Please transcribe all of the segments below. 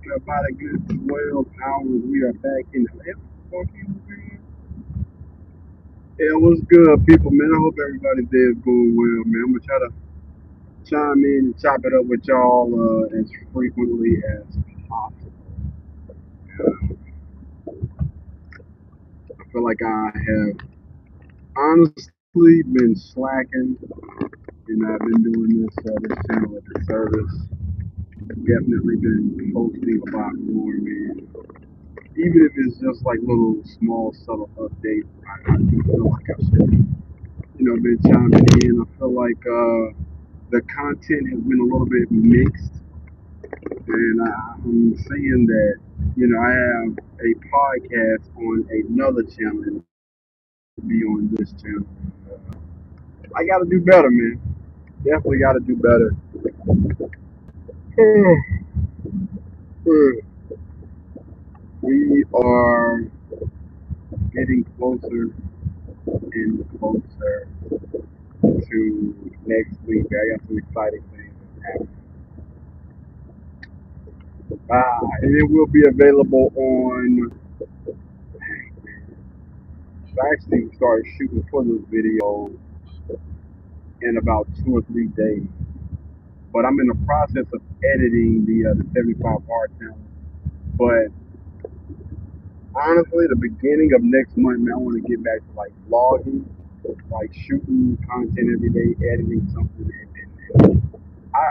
About a good 12 hours, we are back in the lab. Yeah, what's good, people, man? I hope everybody there is going well, man. I'm gonna try to chime in and chop it up with y'all as frequently as possible. I feel like I have honestly been slacking. I've been doing this channel at the service. Definitely been posting a lot more, man. Even if it's just like little small subtle updates, I do feel like I should, been chiming in. I feel like the content has been a little bit mixed, and I'm saying that, I have a podcast on another channel and be on this channel. I got to do better, man. Definitely got to do better. We are getting closer and closer to next week. I got some exciting things happening. And it will be available on. I actually started shooting for this video in about 2 or 3 days, but I'm in the process of editing the 75 hard challenge. But honestly, the beginning of next month, man, I want to get back to like vlogging, like shooting content every day, editing something, and I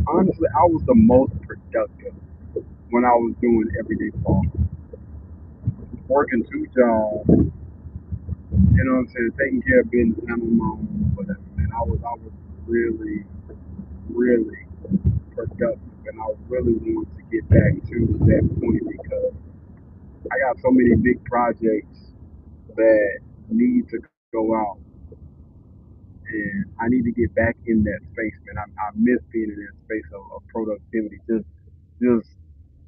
honestly, I was the most productive when I was doing everyday vlogging, working 2 jobs. You know what I'm saying? Taking care of business, handling my own, whatever. And I was really, really productive, and I really want to get back to that point because I got so many big projects that need to go out, and I need to get back in that space, man. I miss being in that space of productivity, just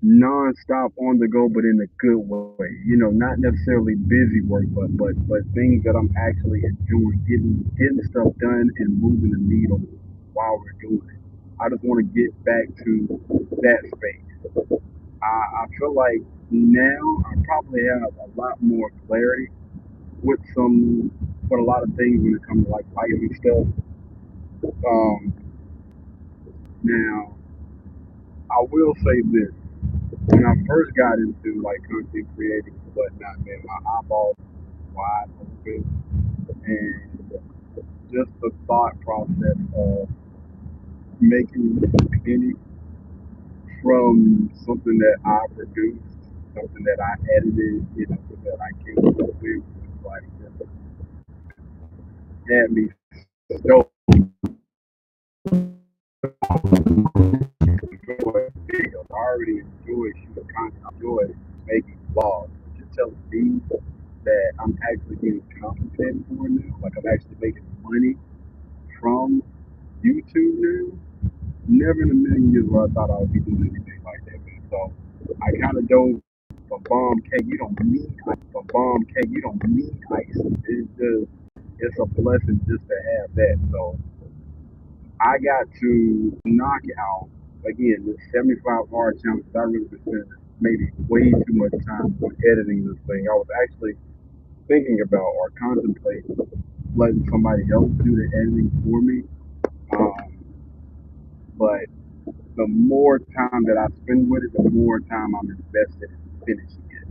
non-stop on the go, but in a good way. Not necessarily busy work, but things that I'm actually enjoying, getting stuff done and moving the needle while we're doing it. I just want to get back to that space. I feel like now I probably have a lot more clarity with a lot of things when it comes to like life and stuff. Um, Now I will say this: when I first got into like content creating and whatnot, man, my eyeballs were wide open, and just the thought process of making a penny from something that I produced, something that I edited, something that I came up with, was like just had me so enjoy videos. I already enjoy shooting content. I enjoy making vlogs. Just telling me that I'm actually getting compensated for it now. Like I'm actually making money from YouTube now. Never in a million years where I thought I would be doing anything like that, man. So I kind of dove for bomb cake. You don't need ice. For bomb cake, you don't need ice. It's a blessing just to have that. So I got to knock out again the 75 hard challenges. I really been spending maybe way too much time on editing this thing. I was actually thinking about or contemplating letting somebody else do the editing for me. Um, but the more time that I spend with it, the more time I'm invested in finishing it.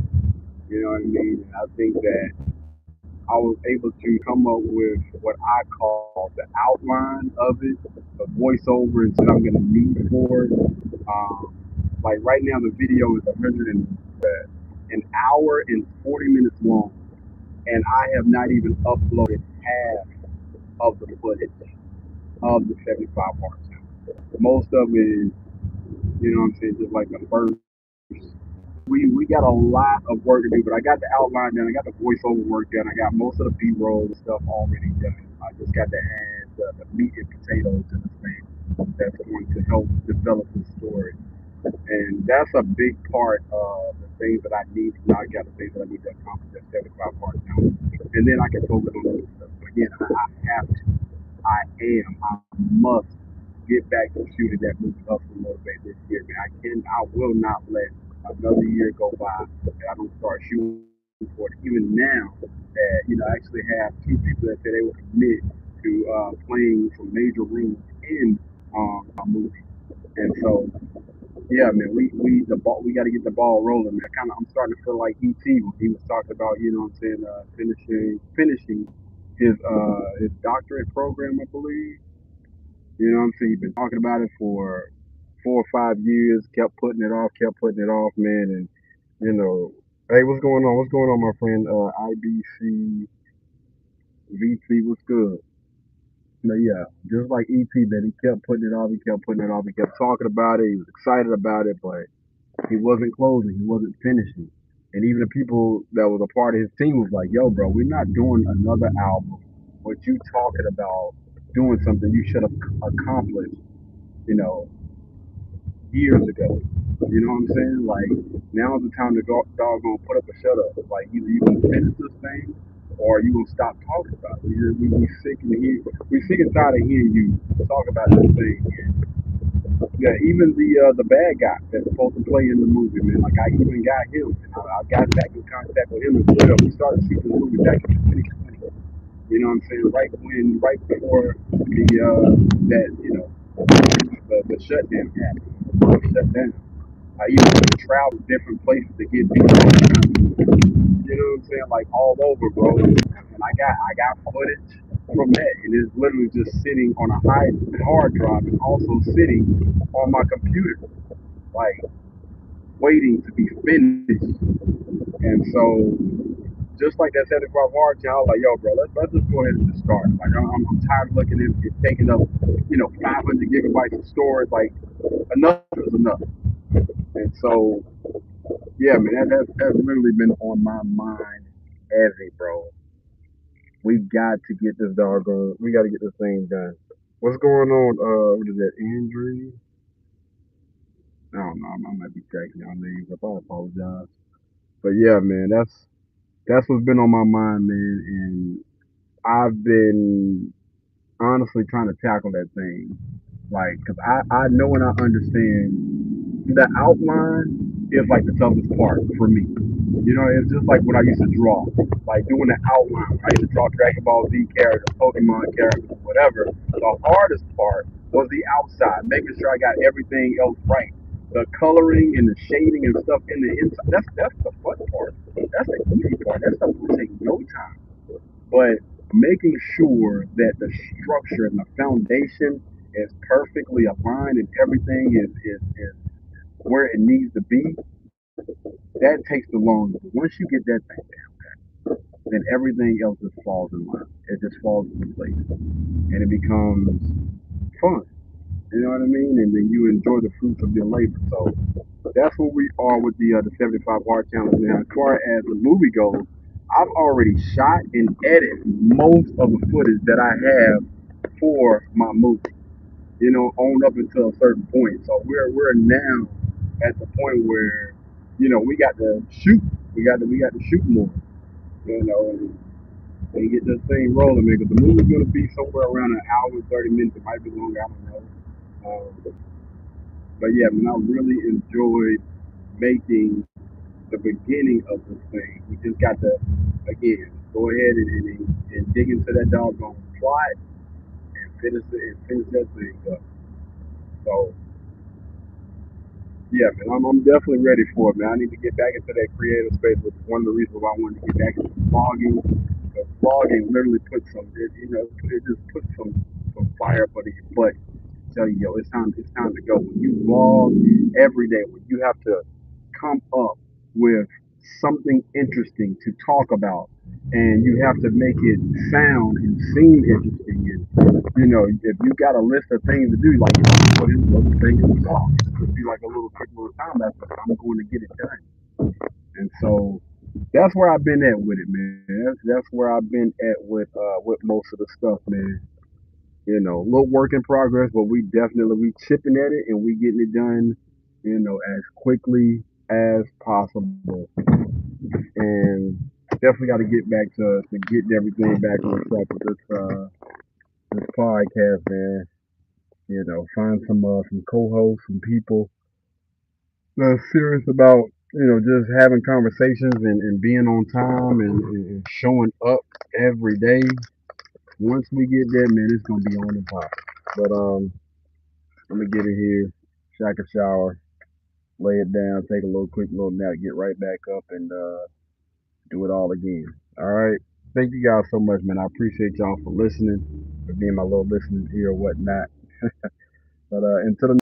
You know what I mean? And I think that I was able to come up with what I call the outline of it, the voiceovers that I'm going to need for it. Like right now, the video is 100 and an hour and 40 minutes long, and I have not even uploaded half of the footage of the 75 parts. Most of it is, what I'm saying, just like the first. We got a lot of work to do, but I got the outline done. I got the voiceover work done. I got most of the B-roll stuff already done. I just got to add the meat and potatoes to the thing that's going to help develop the story. And that's a big part of the things that I need to knock out, the things that I need to accomplish that 75 parts now. And then I can focus on other stuff. So again, I have to, I must get back to shooting that movie Hustle and Motivate this year, man. I will not let another year go by and I don't start shooting for it. Even now, that I actually have two people that say they will commit to playing some major roles in a movie. And so, yeah, man, we got to get the ball rolling, man. I'm starting to feel like ET when he was talking about, you know what I'm saying, finishing his doctorate program, I believe. You know what I'm saying? He's been talking about it for 4 or 5 years, kept putting it off, man. And, you know, hey, what's going on? What's going on, my friend? IBC VT, what's good? But yeah, just like ET, man, he kept putting it off, he kept talking about it, he was excited about it, but he wasn't closing, he wasn't finishing. And even the people that was a part of his team was like, yo, bro, we're not doing another album. What you talking about doing something you should have accomplished, you know, years ago. You know what I'm saying? Like now's the time to go doggone put up a shut up. Like either you gonna finish this thing or you gonna stop talking about it. We sick and we sick and tired of hearing you talk about this thing. And yeah, even the bad guy that's supposed to play in the movie, man. Like I even got him. And I got back in contact with him as well. We started shooting the movie back in 2020. You know what I'm saying? Right before the that the shutdown happened. The world shut down. I even had to travel different places to get people. You know what I'm saying? Like all over, bro. And I got footage from that, and it's literally just sitting on a hard drive, and also sitting on my computer, like waiting to be finished. And so, just like that 75 hard challenge, I was like, yo, bro, let's just go ahead and just start. Like I'm tired of looking at it taking up 500 gigabytes of storage. Like enough is enough. And so, yeah, man, that's literally been on my mind heavy, bro. We got to get this doggone. We got to get this thing done. What's going on? What is that? Andrew? I don't know. I might be cracking y'all names up. I apologize. But yeah, man, that's what's been on my mind, man. And I've been honestly trying to tackle that thing, like, cause I know and I understand the outline is like the toughest part for me. You know, it's just like when I used to draw, like doing the outline. I used to draw Dragon Ball Z characters, Pokemon characters, whatever. The hardest part was the outside, making sure I got everything else right. The coloring and the shading and stuff in the inside. That's the fun part. That's the easy part. That stuff will take no time. But making sure that the structure and the foundation is perfectly aligned and everything is where it needs to be, that takes the longest. But once you get that thing down, then everything else just falls in line. It just falls into place. And it becomes fun. You know what I mean? And then you enjoy the fruits of your labor. So that's where we are with the 75 Hard Challenge now. As far as the movie goes, I've already shot and edited most of the footage that I have for my movie. On up until a certain point. So we're now at the point where, we got to shoot. We got to shoot more. And get this thing rolling, man. Because the movie's gonna be somewhere around an hour and 30 minutes. It might be longer. I don't know. But yeah, man, I really enjoyed making the beginning of this thing. We just got to, again, go ahead and dig into that doggone plot and finish that thing up. So yeah, man, I'm definitely ready for it, man. I need to get back into that creative space, which is one of the reasons why I wanted to get back into vlogging. Because vlogging literally puts it just puts some fire up under your butt. Tell you, yo, it's time to go. When you vlog every day, when you have to come up with something interesting to talk about, and you have to make it sound and seem interesting, and if you got a list of things to do, like put in those things in the song, it could be like a little quick little time lapse. I'm going to get it done, and so that's where I've been at with it, man. That's where I've been at with most of the stuff, man. A little work in progress, but we chipping at it and we getting it done, as quickly as possible. And definitely got to get back to getting everything back on track with this podcast, man. Find some co-hosts, some people that's serious about just having conversations and being on time and showing up every day. Once we get there, man, it's gonna be on and pop. But I'm gonna get in here, shake a shower, lay it down, take a little quick little nap, get right back up, and do it all again. All right. Thank you guys so much, man. I appreciate y'all for listening, for being my little listening ear or whatnot. But until the